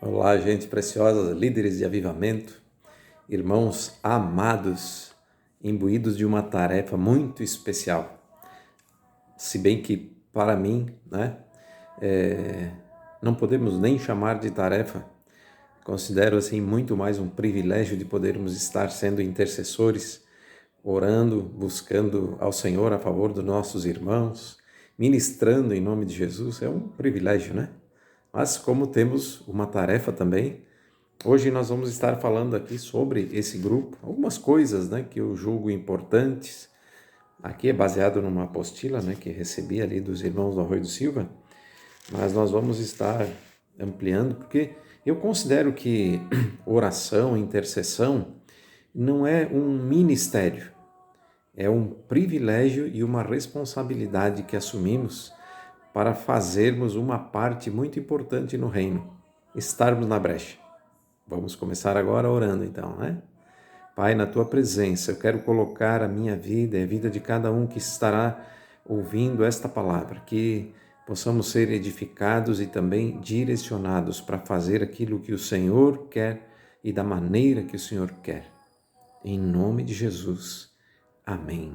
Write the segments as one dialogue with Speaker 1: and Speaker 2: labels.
Speaker 1: Olá, gente preciosa, líderes de avivamento, irmãos amados, imbuídos de uma tarefa muito especial. Se bem que, para mim, não podemos nem chamar de tarefa, considero assim muito mais um privilégio de podermos estar sendo intercessores, orando, buscando ao Senhor a favor dos nossos irmãos, ministrando em nome de Jesus, é um privilégio, né? Mas como temos uma tarefa também, hoje nós vamos estar falando aqui sobre esse grupo, algumas coisas, que eu julgo importantes. Aqui é baseado numa apostila, que recebi ali dos irmãos do Arroio do Silva, mas nós vamos estar ampliando, porque eu considero que oração, intercessão, não é um ministério, é um privilégio e uma responsabilidade que assumimos para fazermos uma parte muito importante no reino, estarmos na brecha. Vamos começar agora orando então, né? Pai, na tua presença, eu quero colocar a minha vida e a vida de cada um que estará ouvindo esta palavra, que possamos ser edificados e também direcionados para fazer aquilo que o Senhor quer e da maneira que o Senhor quer. Em nome de Jesus. Amém.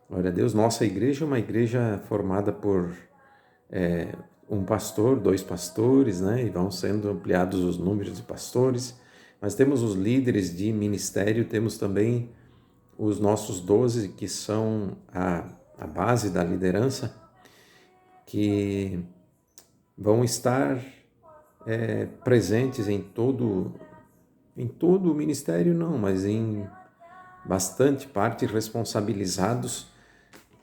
Speaker 1: Glória a Deus. Nossa igreja é uma igreja formada por um pastor, 2 pastores, e vão sendo ampliados os números de pastores. Mas temos os líderes de ministério, temos também os nossos 12, que são a base da liderança, que vão estar presentes em todo o ministério, não, mas em bastante parte responsabilizados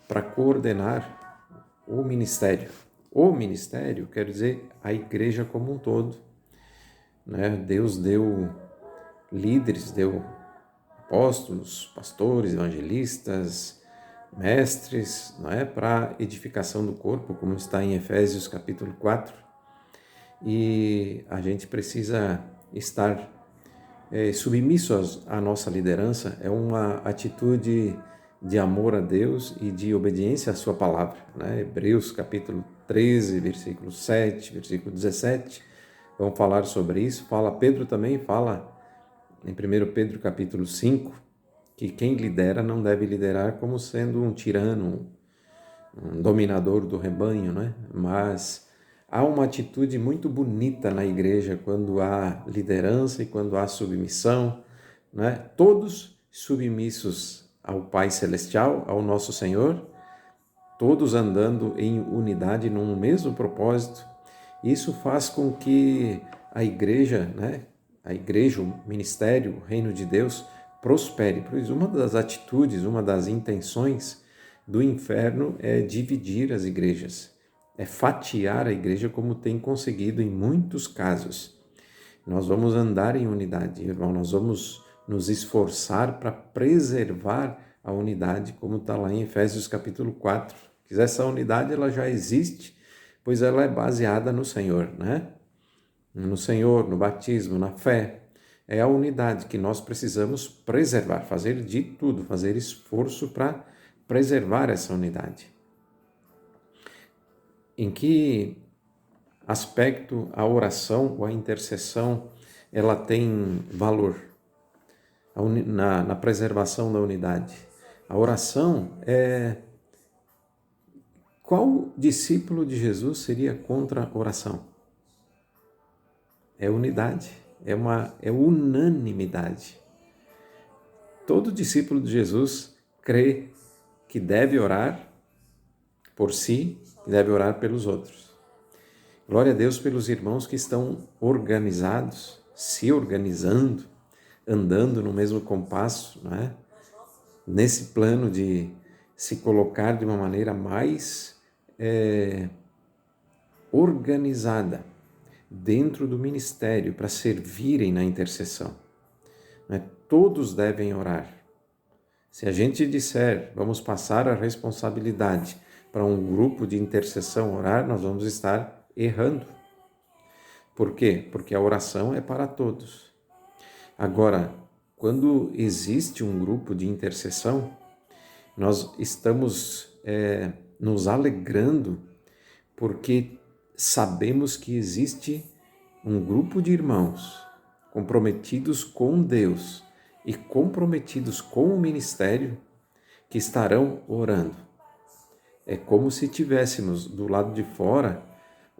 Speaker 1: para coordenar o ministério. O ministério quer dizer a igreja como um todo, né? Deus deu líderes, deu apóstolos, pastores, evangelistas, mestres, não é? Para edificação do corpo, como está em Efésios capítulo 4. E a gente precisa estar submisso à nossa liderança, é uma atitude de amor a Deus e de obediência à sua palavra, né? Hebreus capítulo 13, versículo 7, versículo 17, vão falar sobre isso. Pedro também fala em 1 Pedro capítulo 5, que quem lidera não deve liderar como sendo um tirano, um dominador do rebanho, né? Mas há uma atitude muito bonita na igreja quando há liderança e quando há submissão, né? Todos submissos ao Pai Celestial, ao nosso Senhor, todos andando em unidade num mesmo propósito. Isso faz com que a igreja, o ministério, o reino de Deus prospere. Pois uma das atitudes, uma das intenções do inferno é dividir as igrejas, é fatiar a igreja, como tem conseguido em muitos casos. Nós vamos andar em unidade, irmão, nós vamos nos esforçar para preservar a unidade, como está lá em Efésios capítulo 4. Que essa unidade ela já existe, pois ela é baseada no Senhor, né? No Senhor, no batismo, na fé. É a unidade que nós precisamos preservar, fazer de tudo, fazer esforço para preservar essa unidade. Em que aspecto a oração ou a intercessão ela tem valor na preservação da unidade? A oração é... Qual discípulo de Jesus seria contra a oração? É unidade, é unanimidade. Todo discípulo de Jesus crê que deve orar por si e deve orar pelos outros. Glória a Deus pelos irmãos que estão organizados, se organizando, andando no mesmo compasso, não é? Nesse plano de se colocar de uma maneira mais organizada dentro do ministério para servirem na intercessão. Não é? Todos devem orar. Se a gente disser, vamos passar a responsabilidade para um grupo de intercessão orar, nós vamos estar errando. Por quê? Porque a oração é para todos. Agora, quando existe um grupo de intercessão, nós estamos nos alegrando porque sabemos que existe um grupo de irmãos comprometidos com Deus e comprometidos com o ministério que estarão orando. É como se tivéssemos do lado de fora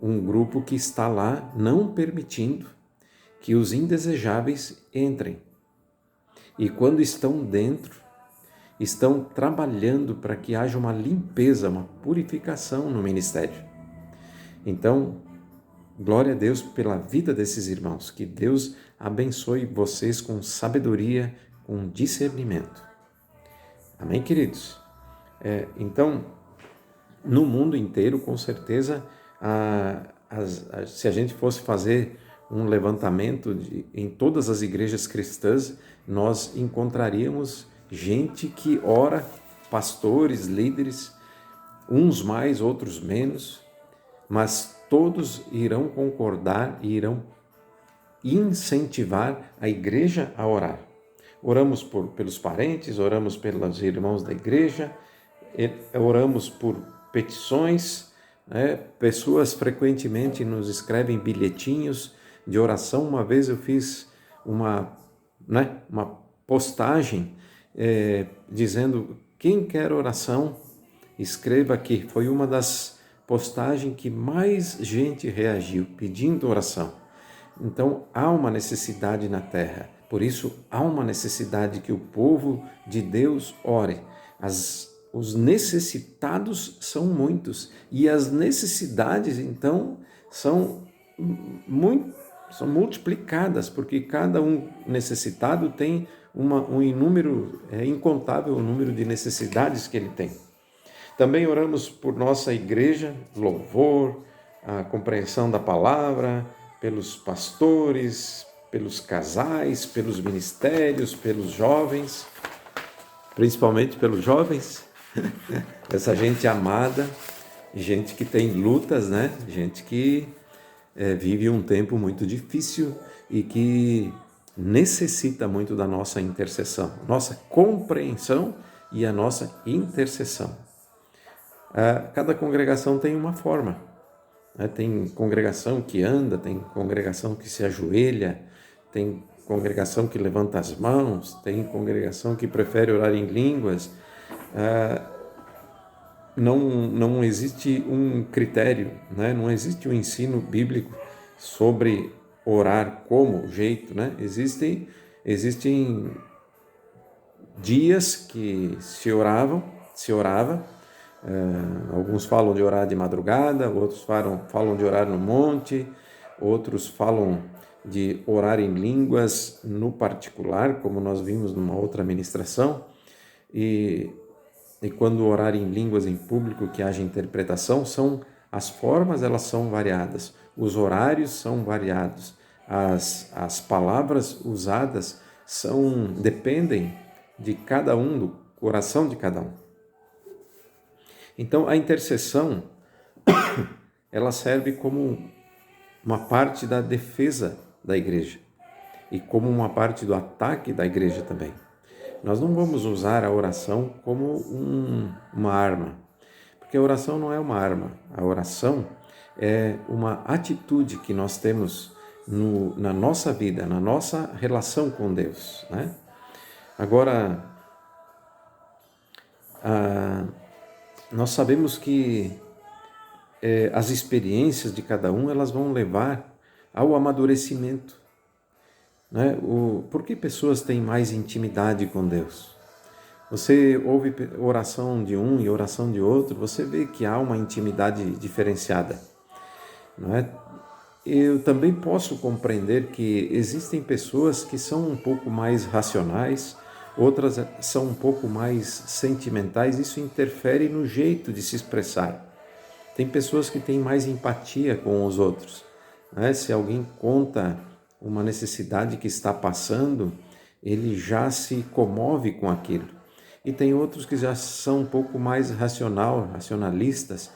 Speaker 1: um grupo que está lá não permitindo que os indesejáveis entrem. E quando estão dentro, estão trabalhando para que haja uma limpeza, uma purificação no ministério. Então, glória a Deus pela vida desses irmãos. Que Deus abençoe vocês com sabedoria, com discernimento. Amém, queridos? Então, no mundo inteiro, com certeza, se a gente fosse fazer um levantamento em todas as igrejas cristãs, nós encontraríamos gente que ora, pastores, líderes, uns mais, outros menos, mas todos irão concordar e irão incentivar a igreja a orar. Oramos pelos parentes, oramos pelos irmãos da igreja, oramos por petições, né? Pessoas frequentemente nos escrevem bilhetinhos de oração. Uma vez eu fiz uma postagem dizendo: quem quer oração, escreva aqui. Foi uma das postagens que mais gente reagiu, pedindo oração. Então, há uma necessidade na terra. Por isso, há uma necessidade que o povo de Deus ore. Os necessitados são muitos. E as necessidades, então, são multiplicadas, porque cada um necessitado tem um inúmero, incontável o número de necessidades que ele tem. Também oramos por nossa igreja, louvor, a compreensão da palavra, pelos pastores, pelos casais, pelos ministérios, pelos jovens, principalmente pelos jovens, essa gente amada, gente que tem lutas, né? Gente que vive um tempo muito difícil e que necessita muito da nossa intercessão, nossa compreensão e a nossa intercessão. Cada congregação tem uma forma. Tem congregação que anda, tem congregação que se ajoelha, tem congregação que levanta as mãos, tem congregação que prefere orar em línguas. Não existe um critério, né? Não existe um ensino bíblico sobre orar como jeito, né? Existem dias que se orava. Alguns falam de orar de madrugada, outros falam de orar no monte, outros falam de orar em línguas no particular, como nós vimos numa outra ministração, e quando orar em línguas em público que haja interpretação, as formas elas são variadas, os horários são variados, as palavras usadas dependem de cada um, do coração de cada um. Então, a intercessão, ela serve como uma parte da defesa da igreja e como uma parte do ataque da igreja também. Nós não vamos usar a oração como uma arma, porque a oração não é uma arma. A oração é uma atitude que nós temos na nossa vida, na nossa relação com Deus, né? Agora, nós sabemos que as experiências de cada um, elas vão levar ao amadurecimento, né? Por que pessoas têm mais intimidade com Deus? Você ouve oração de um e oração de outro, você vê que há uma intimidade diferenciada, não é? Eu também posso compreender que existem pessoas que são um pouco mais racionais, outras são um pouco mais sentimentais. Isso interfere no jeito de se expressar. Tem pessoas que têm mais empatia com os outros, né? Se alguém conta uma necessidade que está passando, ele já se comove com aquilo. E tem outros que já são um pouco mais racionalistas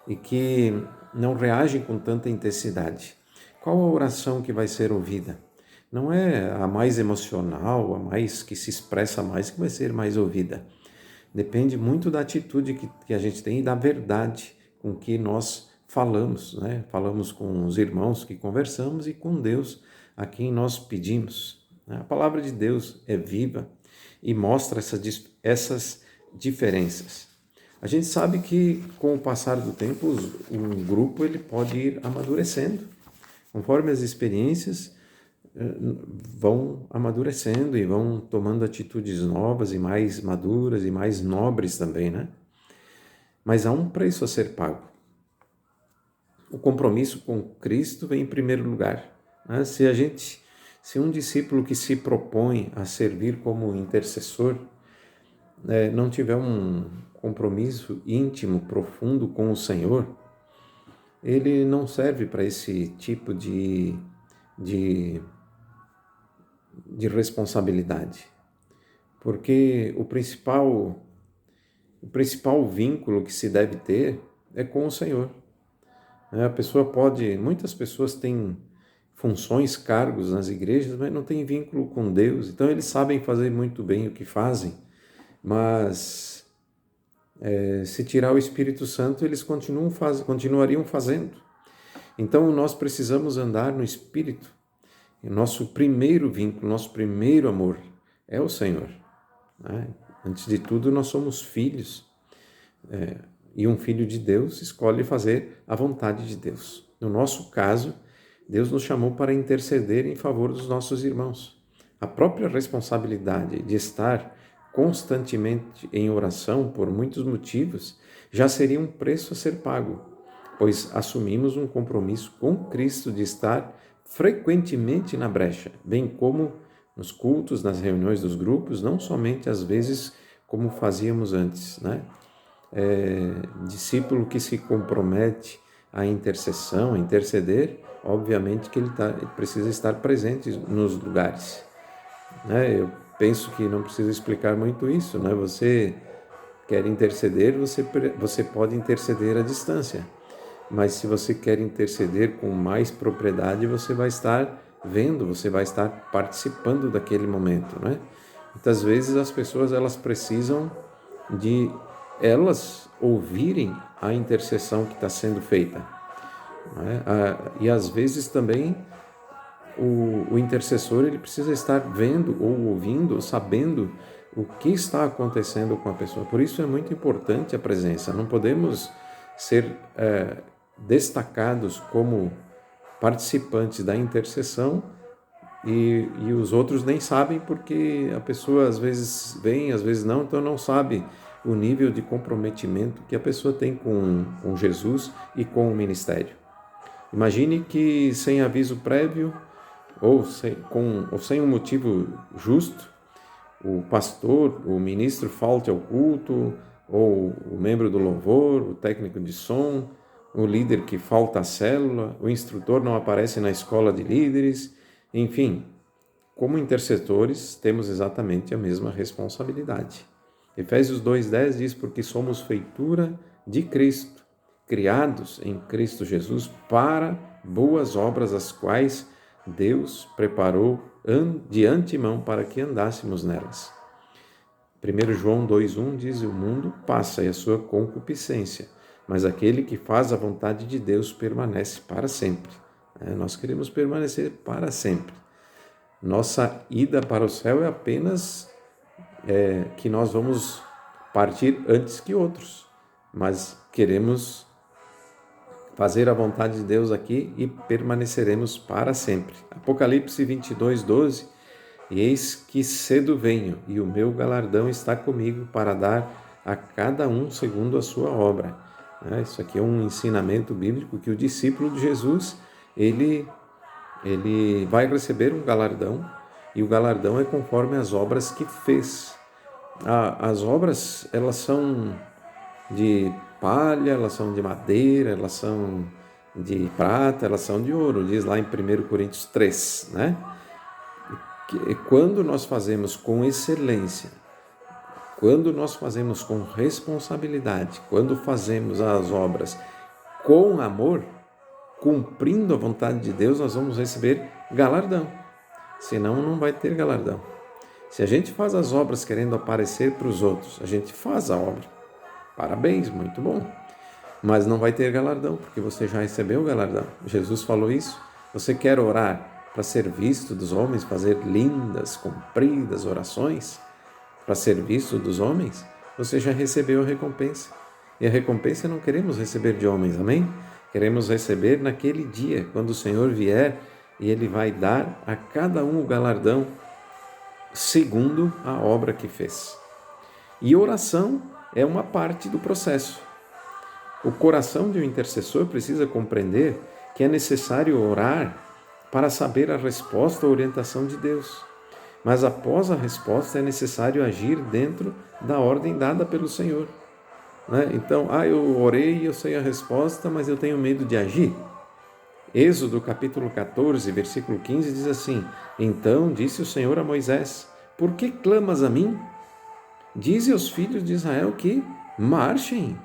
Speaker 1: e que não reagem com tanta intensidade. Qual a oração que vai ser ouvida? Não é a mais emocional, a mais que se expressa mais, que vai ser mais ouvida. Depende muito da atitude que a gente tem e da verdade com que nós falamos, né? Falamos com os irmãos que conversamos e com Deus a quem nós pedimos. A palavra de Deus é viva e mostra essas diferenças. A gente sabe que com o passar do tempo um grupo ele pode ir amadurecendo, conforme as experiências vão amadurecendo e vão tomando atitudes novas e mais maduras e mais nobres também, né? Mas há um preço a ser pago. O compromisso com Cristo vem em primeiro lugar, né? Se um discípulo que se propõe a servir como intercessor não tiver um compromisso íntimo, profundo com o Senhor, ele não serve para esse tipo de responsabilidade. Porque o principal vínculo que se deve ter é com o Senhor. Muitas pessoas têm funções, cargos nas igrejas, mas não têm vínculo com Deus. Então eles sabem fazer muito bem o que fazem, mas se tirar o Espírito Santo, eles continuariam fazendo. Então nós precisamos andar no Espírito. E nosso primeiro vínculo, nosso primeiro amor é o Senhor. Né? Antes de tudo, nós somos filhos. E um filho de Deus escolhe fazer a vontade de Deus. No nosso caso, Deus nos chamou para interceder em favor dos nossos irmãos. A própria responsabilidade de estar constantemente em oração por muitos motivos já seria um preço a ser pago, pois assumimos um compromisso com Cristo de estar frequentemente na brecha, bem como nos cultos, nas reuniões dos grupos, não somente às vezes como fazíamos antes, né? Discípulo que se compromete à intercessão, a interceder, obviamente que ele precisa estar presente nos lugares. Né? Eu penso que não precisa explicar muito isso, né? Você quer interceder, você pode interceder à distância, mas se você quer interceder com mais propriedade, você vai estar vendo, você vai estar participando daquele momento, né? Muitas vezes as pessoas elas precisam de elas ouvirem a intercessão que está sendo feita, né? E às vezes também o intercessor ele precisa estar vendo ou ouvindo, ou sabendo o que está acontecendo com a pessoa. Por isso é muito importante a presença. Não podemos ser destacados como participantes da intercessão e os outros nem sabem, porque a pessoa às vezes vem, às vezes não, então não sabe o nível de comprometimento que a pessoa tem com Jesus e com o ministério. Imagine que sem aviso prévio ou sem um motivo justo, o pastor, o ministro falte ao culto, ou o membro do louvor, o técnico de som, o líder que falta à célula, o instrutor não aparece na escola de líderes, enfim, como intercessores temos exatamente a mesma responsabilidade. Efésios 2,10 diz, porque somos feitura de Cristo, criados em Cristo Jesus para boas obras, as quais Deus preparou de antemão para que andássemos nelas. 1 João 2,1 diz, o mundo passa e a sua concupiscência, mas aquele que faz a vontade de Deus permanece para sempre. Nós queremos permanecer para sempre. Nossa ida para o céu é apenas que nós vamos partir antes que outros, mas queremos fazer a vontade de Deus aqui e permaneceremos para sempre. Apocalipse 22:12, e eis que cedo venho, e o meu galardão está comigo para dar a cada um segundo a sua obra. Isso aqui é um ensinamento bíblico que o discípulo de Jesus, ele vai receber um galardão, e o galardão é conforme as obras que fez. As obras, elas são de palha, elas são de madeira, elas são de prata, elas são de ouro, diz lá em 1 Coríntios 3, né? Que quando nós fazemos com excelência, quando nós fazemos com responsabilidade, quando fazemos as obras com amor, cumprindo a vontade de Deus, nós vamos receber galardão. Senão, não vai ter galardão. Se a gente faz as obras querendo aparecer para os outros, a gente faz a obra. Parabéns, muito bom. mas não vai ter galardão, porque você já recebeu o galardão. Jesus falou isso. Você quer orar para ser visto dos homens, fazer lindas, compridas orações para ser visto dos homens? Você já recebeu a recompensa. E a recompensa não queremos receber de homens, amém? Queremos receber naquele dia, quando o Senhor vier e Ele vai dar a cada um o galardão segundo a obra que fez. E oração é uma parte do processo. O coração de um intercessor precisa compreender que é necessário orar para saber a resposta ou orientação de Deus. Mas após a resposta é necessário agir dentro da ordem dada pelo Senhor. Então, eu orei e eu sei a resposta, mas eu tenho medo de agir. Êxodo capítulo 14, versículo 15 diz assim: Então disse o Senhor a Moisés: Por que clamas a mim? Dize aos filhos de Israel que marchem.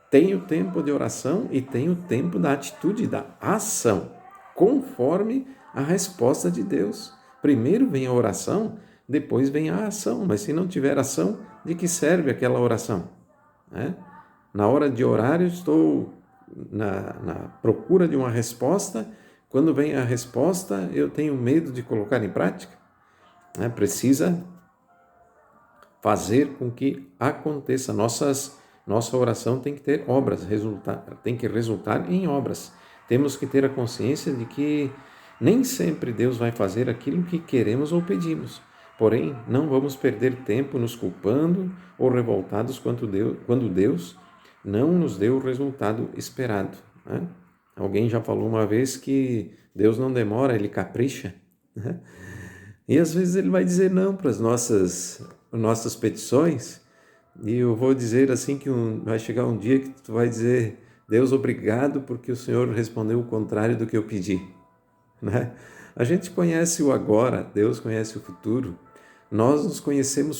Speaker 1: Tem o tempo de oração e tem o tempo da atitude, da ação, conforme a resposta de Deus. Primeiro vem a oração, depois vem a ação. Mas se não tiver ação, de que serve aquela oração? Na hora de orar, eu estou na procura de uma resposta. Quando vem a resposta, eu tenho medo de colocar em prática. Precisa fazer com que aconteça. Nossa oração tem que ter obras, tem que resultar em obras. Temos que ter a consciência de que nem sempre Deus vai fazer aquilo que queremos ou pedimos. Porém, não vamos perder tempo nos culpando ou revoltados quando Deus não nos deu o resultado esperado. Alguém já falou uma vez que Deus não demora, Ele capricha. E às vezes Ele vai dizer não para as nossas petições. E eu vou dizer assim que vai chegar um dia que tu vai dizer: Deus, obrigado porque o Senhor respondeu o contrário do que eu pedi. A gente conhece o agora, Deus conhece o futuro. Nós nos conhecemos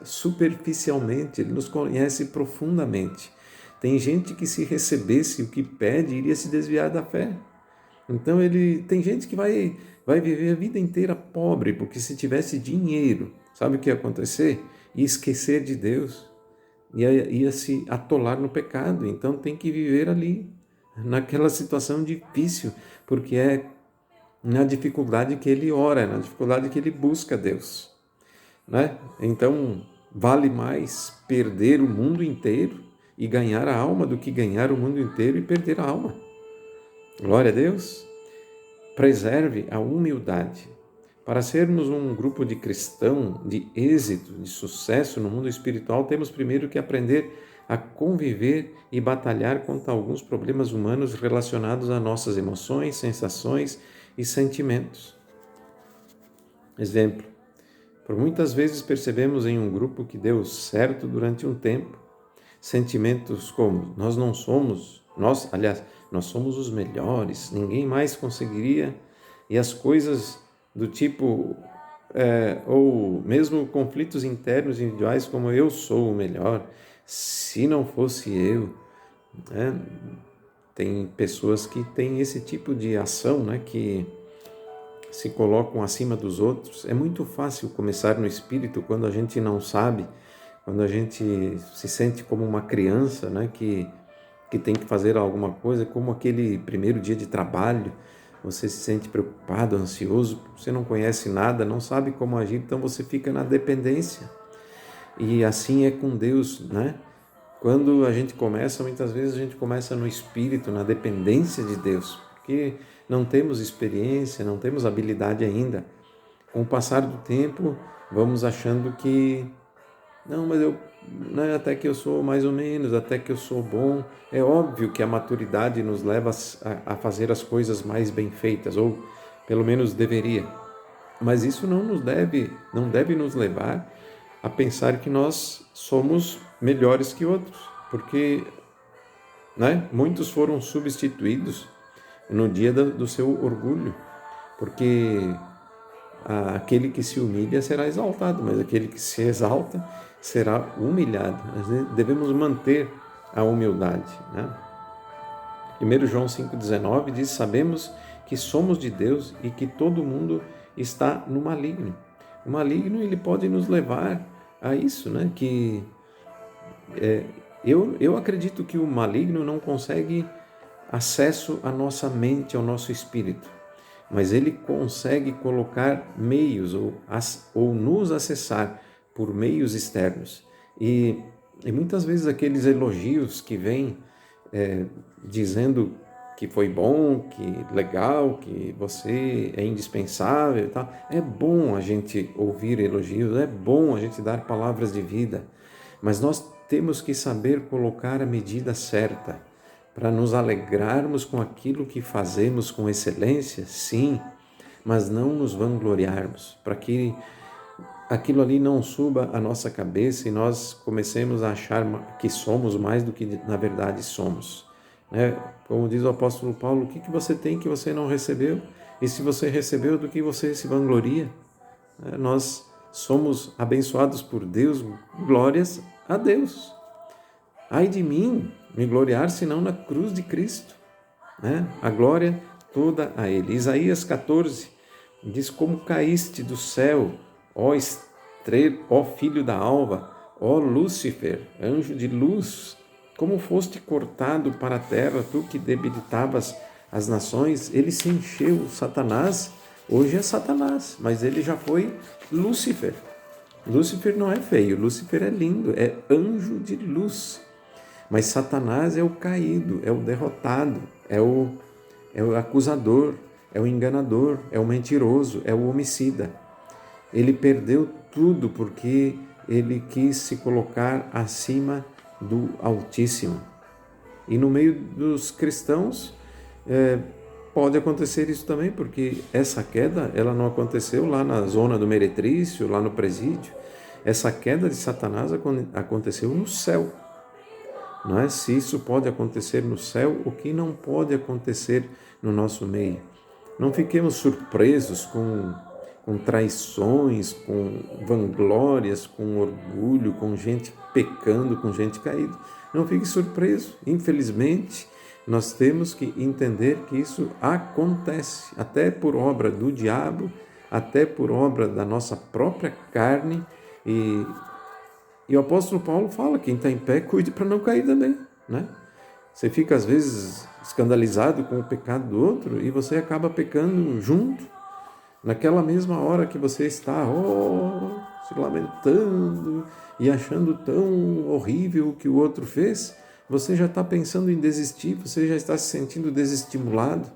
Speaker 1: superficialmente, Ele nos conhece profundamente. Tem gente que, se recebesse o que pede, iria se desviar da fé. Então tem gente que vai viver a vida inteira pobre, porque se tivesse dinheiro, sabe o que ia acontecer? Ia esquecer de Deus, ia se atolar no pecado. Então tem que viver ali, naquela situação difícil, porque é na dificuldade que ele ora, na dificuldade que ele busca Deus. Então vale mais perder o mundo inteiro e ganhar a alma do que ganhar o mundo inteiro e perder a alma. Glória a Deus. Preserve a humildade. Para sermos um grupo de cristão de êxito, de sucesso no mundo espiritual, temos primeiro que aprender a conviver e batalhar contra alguns problemas humanos relacionados a nossas emoções, sensações e sentimentos. Exemplo: por muitas vezes percebemos em um grupo que deu certo durante um tempo sentimentos como nós somos os melhores, ninguém mais conseguiria, e as coisas do tipo, ou mesmo conflitos internos individuais como eu sou o melhor, se não fosse eu. Tem pessoas que têm esse tipo de ação, que se colocam acima dos outros. É muito fácil começar no espírito quando a gente não sabe, quando a gente se sente como uma criança, que tem que fazer alguma coisa, como aquele primeiro dia de trabalho. Você se sente preocupado, ansioso, você não conhece nada, não sabe como agir, então você fica na dependência. E assim é com Deus, Quando a gente começa, muitas vezes a gente começa no espírito, na dependência de Deus, porque não temos experiência, não temos habilidade ainda. Com o passar do tempo, vamos achando que não, mas até que eu sou mais ou menos, até que eu sou bom. É óbvio que a maturidade nos leva a fazer as coisas mais bem feitas, ou pelo menos deveria. Mas isso não deve nos levar a pensar que nós somos melhores que outros, porque muitos foram substituídos no dia do seu orgulho, porque aquele que se humilha será exaltado, mas aquele que se exalta será humilhado. Nós devemos manter a humildade. 1 João 5,19 diz: sabemos que somos de Deus e que todo mundo está no maligno. O maligno, ele pode nos levar a isso, que Eu acredito que o maligno não consegue acesso à nossa mente, ao nosso espírito, mas ele consegue colocar meios ou nos acessar por meios externos. E muitas vezes aqueles elogios que vêm dizendo que foi bom, que legal, que você é indispensável e tal. É bom a gente ouvir elogios, é bom a gente dar palavras de vida, mas nós temos que saber colocar a medida certa para nos alegrarmos com aquilo que fazemos com excelência, sim, mas não nos vangloriarmos, para que aquilo ali não suba a nossa cabeça e nós comecemos a achar que somos mais do que na verdade somos. Né? Como diz o apóstolo Paulo, o que você tem que você não recebeu? E se você recebeu, do que você se vangloria? Nós somos abençoados por Deus, glórias a Deus. Ai de mim, me gloriar senão na cruz de Cristo. Né? A glória toda a Ele. Isaías 14 diz: como caíste do céu, ó estrela, ó filho da alva, ó Lúcifer, anjo de luz, como foste cortado para a terra, tu que debilitavas as nações. Ele se encheu, Satanás, hoje é Satanás, mas ele já foi Lúcifer. Lúcifer não é feio, Lúcifer é lindo, é anjo de luz. Mas Satanás é o caído, é o derrotado, é o acusador, é o enganador, é o mentiroso, é o homicida. Ele perdeu tudo porque ele quis se colocar acima do Altíssimo. E no meio dos cristãos pode acontecer isso também, porque essa queda ela não aconteceu lá na zona do meretrício, lá no presídio. Essa queda de Satanás aconteceu no céu. Não é? Se isso pode acontecer no céu, o que não pode acontecer no nosso meio? Não fiquemos surpresos com traições, com vanglórias, com orgulho, com gente pecando, com gente caída. Não fique surpreso. Infelizmente, nós temos que entender que isso acontece, até por obra do diabo, até por obra da nossa própria carne. E o apóstolo Paulo fala: quem está em pé, cuide para não cair também, né? Você fica às vezes escandalizado com o pecado do outro e você acaba pecando junto. Naquela mesma hora que você está se lamentando e achando tão horrível o que o outro fez, você já está pensando em desistir, você já está se sentindo desestimulado.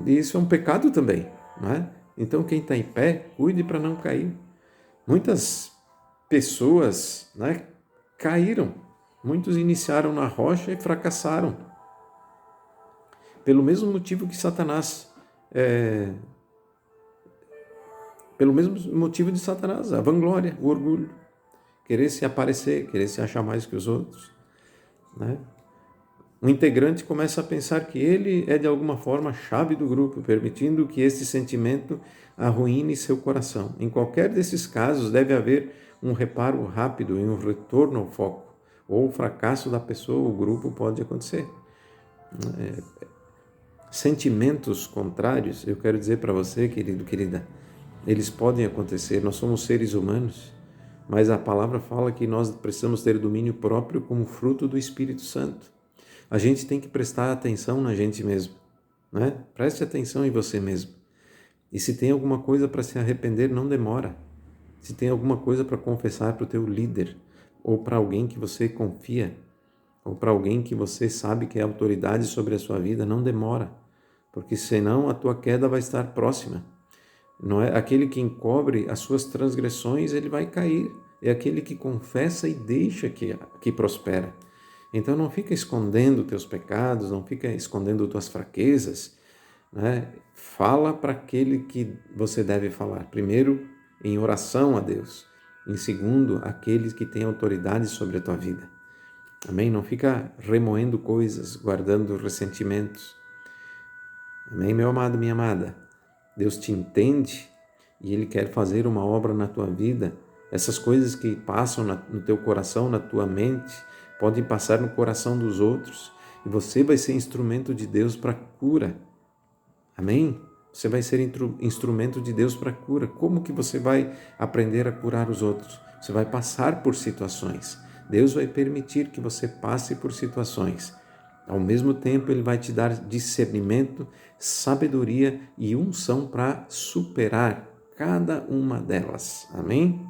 Speaker 1: E isso é um pecado também, não é? Então quem está em pé, cuide para não cair. Muitas pessoas, né, caíram. Muitos iniciaram na rocha e fracassaram. Pelo mesmo motivo que Satanás, pelo mesmo motivo de Satanás, a vanglória, o orgulho, querer se aparecer, querer se achar mais que os outros. Né? Um integrante começa a pensar que ele é de alguma forma a chave do grupo, permitindo que esse sentimento arruine seu coração. Em qualquer desses casos, deve haver um reparo rápido e um retorno ao foco, ou o fracasso da pessoa, o grupo pode acontecer. Sentimentos contrários, eu quero dizer para você, querido, querida, eles podem acontecer, nós somos seres humanos, mas a palavra fala que nós precisamos ter domínio próprio como fruto do Espírito Santo. A gente tem que prestar atenção na gente mesmo, né? Preste atenção em você mesmo. E se tem alguma coisa para se arrepender, não demora. Se tem alguma coisa para confessar para o teu líder, ou para alguém que você confia, ou para alguém que você sabe que é autoridade sobre a sua vida, não demora, porque senão a tua queda vai estar próxima. Não é aquele que encobre as suas transgressões, ele vai cair. É aquele que confessa e deixa que prospera. Então não fica escondendo teus pecados, não fica escondendo tuas fraquezas, né? Fala para aquele que você deve falar. Primeiro, em oração a Deus. Em segundo, aqueles que têm autoridade sobre a tua vida. Amém? Não fica remoendo coisas, guardando ressentimentos. Amém, meu amado, minha amada? Deus te entende e Ele quer fazer uma obra na tua vida. Essas coisas que passam no teu coração, na tua mente, podem passar no coração dos outros. E você vai ser instrumento de Deus para cura. Amém? Você vai ser instrumento de Deus para cura. Como que você vai aprender a curar os outros? Você vai passar por situações. Deus vai permitir que você passe por situações. Ao mesmo tempo, Ele vai te dar discernimento, sabedoria e unção para superar cada uma delas. Amém?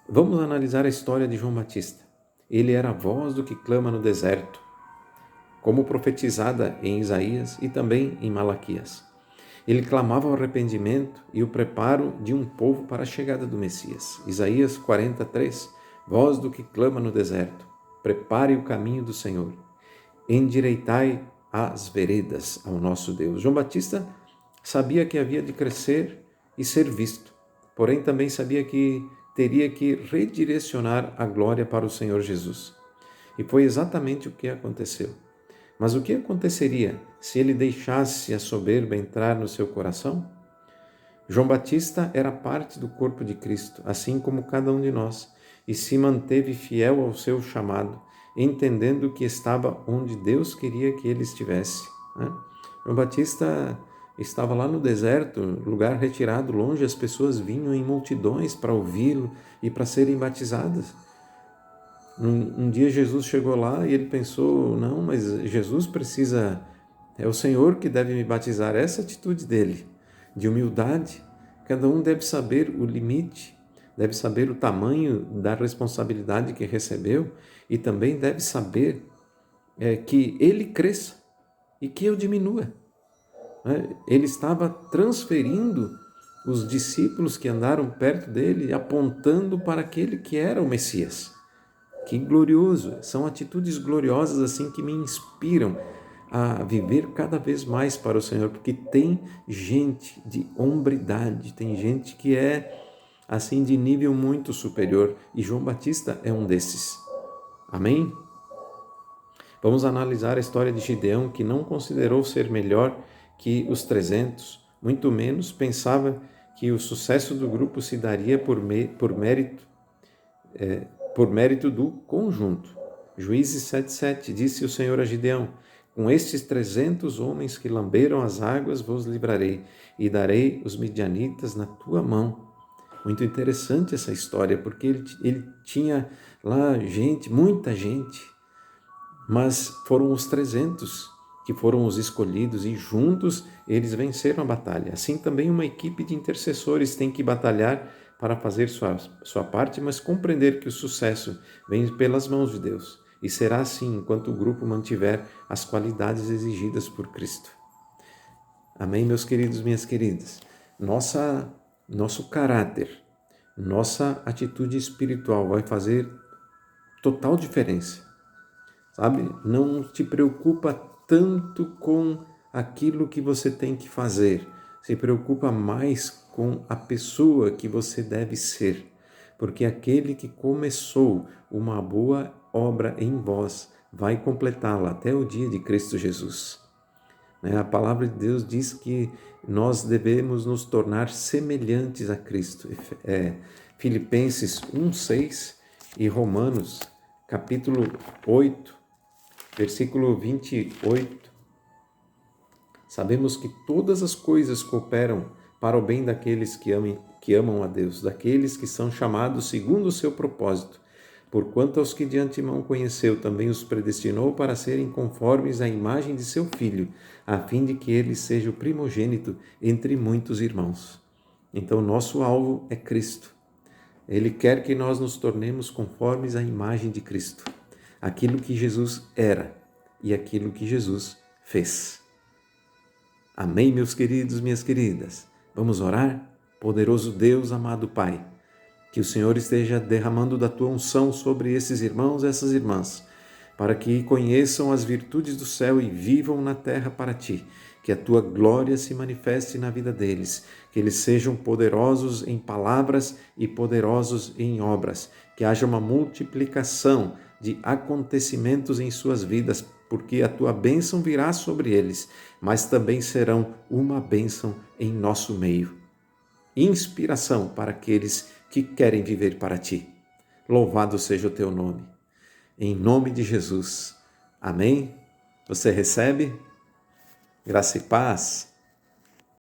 Speaker 1: Vamos analisar a história de João Batista. Ele era a voz do que clama no deserto, como profetizada em Isaías e também em Malaquias. Ele clamava o arrependimento e o preparo de um povo para a chegada do Messias. Isaías 43, voz do que clama no deserto, prepare o caminho do Senhor, endireitai as veredas ao nosso Deus. João Batista sabia que havia de crescer e ser visto, porém também sabia que teria que redirecionar a glória para o Senhor Jesus. E foi exatamente o que aconteceu. Mas o que aconteceria se ele deixasse a soberba entrar no seu coração? João Batista era parte do corpo de Cristo, assim como cada um de nós, e se manteve fiel ao seu chamado, entendendo que estava onde Deus queria que ele estivesse. João Batista estava lá no deserto, lugar retirado, longe, as pessoas vinham em multidões para ouvi-lo e para serem batizadas. Um dia Jesus chegou lá e ele pensou, não, mas Jesus precisa, é o Senhor que deve me batizar. Essa atitude dele, de humildade. Cada um deve saber o limite, deve saber o tamanho da responsabilidade que recebeu e também deve saber que ele cresça e que eu diminua. Ele estava transferindo os discípulos que andaram perto dele, apontando para aquele que era o Messias. Que glorioso! São atitudes gloriosas assim que me inspiram a viver cada vez mais para o Senhor, porque tem gente de hombridade, tem gente que é assim de nível muito superior e João Batista é um desses. Amém? Vamos analisar a história de Gideão, que não considerou ser melhor que os 300, muito menos pensava que o sucesso do grupo se daria por mérito do conjunto. Juízes 7,7, disse o Senhor a Gideão, com estes 300 homens que lamberam as águas vos livrarei, e darei os midianitas na tua mão. Muito interessante essa história, porque ele tinha lá gente, muita gente, mas foram os 300 que foram os escolhidos e juntos eles venceram a batalha. Assim também uma equipe de intercessores tem que batalhar para fazer sua parte, mas compreender que o sucesso vem pelas mãos de Deus. E será assim enquanto o grupo mantiver as qualidades exigidas por Cristo. Amém, meus queridos, minhas queridas? Nosso caráter, nossa atitude espiritual vai fazer total diferença. Sabe? Não te preocupa tanto com aquilo que você tem que fazer. Se preocupa mais com a pessoa que você deve ser. Porque aquele que começou uma boa obra em vós vai completá-la até o dia de Cristo Jesus. A palavra de Deus diz que nós devemos nos tornar semelhantes a Cristo. Filipenses 1:6 e Romanos capítulo 8, versículo 28, sabemos que todas as coisas cooperam para o bem daqueles que amam a Deus, daqueles que são chamados segundo o seu propósito. Porquanto aos que de antemão conheceu, também os predestinou para serem conformes à imagem de seu Filho, a fim de que ele seja o primogênito entre muitos irmãos. Então, nosso alvo é Cristo. Ele quer que nós nos tornemos conformes à imagem de Cristo. Aquilo que Jesus era e aquilo que Jesus fez. Amém, meus queridos, minhas queridas? Vamos orar? Poderoso Deus, amado Pai, que o Senhor esteja derramando da Tua unção sobre esses irmãos e essas irmãs, para que conheçam as virtudes do céu e vivam na terra para Ti, que a Tua glória se manifeste na vida deles, que eles sejam poderosos em palavras e poderosos em obras, que haja uma multiplicação de acontecimentos em suas vidas, porque a Tua bênção virá sobre eles, mas também serão uma bênção em nosso meio. Inspiração para aqueles que querem viver para Ti. Louvado seja o Teu nome. Em nome de Jesus. Amém? Você recebe? Graça e paz.